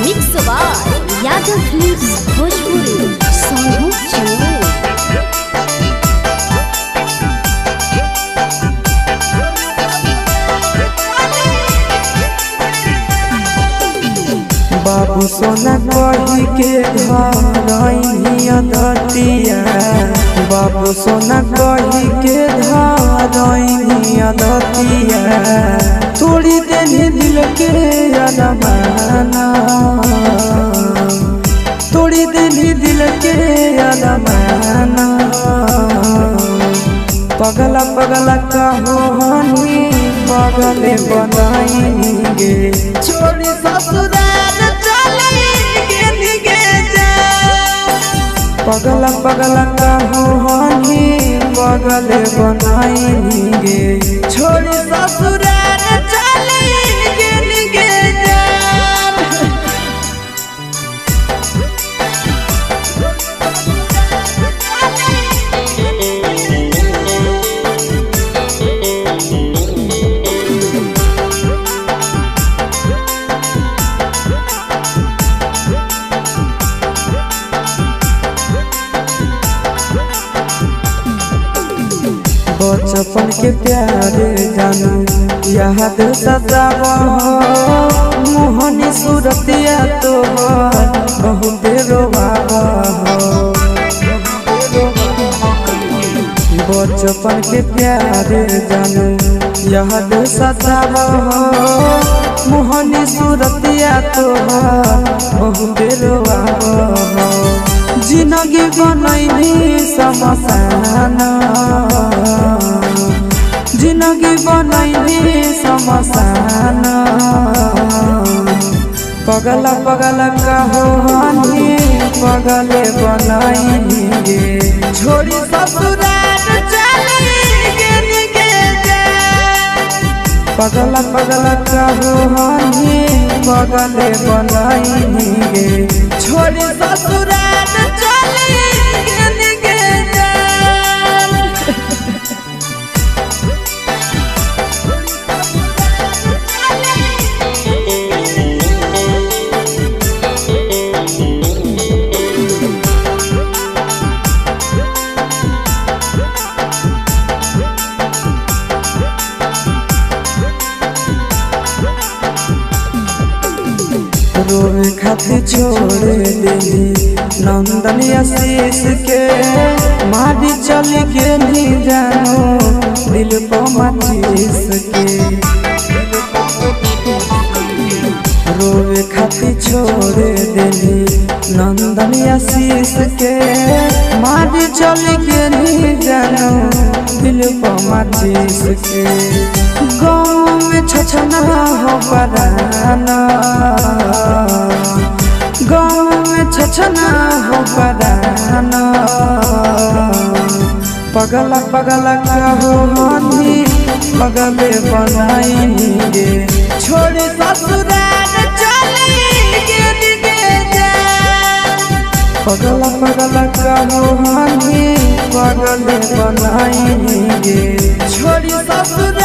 Mix by Yadav films Bhojpuri Sonu चुए। बाबू सोना कही के धरइया दतिया, बाबू सोना कही के धरइया दतिया, तोड़ी देनी दिल के अरमाना, तोड़ी देनी दिल के अरमाना। पगला पगला कहो हनी पगले बनाएंगे, छोड़ी ससुराल चलेंगे निगे जा। पगला पगला कहो हनी पगले बनाएंगे, छोड़ी ससुराल चलेंगे निगे जा। बचपन के प्यारे जानू याद सजावा, मोहनी सूरतिया तोहर बहुत रोवावा। बचपन के प्यारे जानू याद सजावा, मोहनी सूरतिया तोहर बहुत रोवावा। जिंदगी बनैनी समसाना, जिंदगी बनैनी समसाना। पगला पगला कहो हनी पगले बनाएंगे, छोड़ी ससुराल चलेंगे निगे जा। पगला पगला कहो हनी पगले बनाएंगे, छोड़ी ससुराल चलेंगे निगे जा। रोवे खातिर छोड़ देली नंदन आशीष के, मारी चली के नहीं जानो दिल को माचिस के। रोवे खातिर छोड़ देली नंदन आशीष के, मारी चली के नहीं जानो दिल को माचिस के। गाँव में छछना हो पराना, गाँव में छछना हो पराना। पगला पगला कहो हनी पगले बनाएंगे, छोड़ी ससुराल चलेंगे निगे जा। पगला पगला कहो हनी पगले बनाएंगे, छोड़ी ससुराल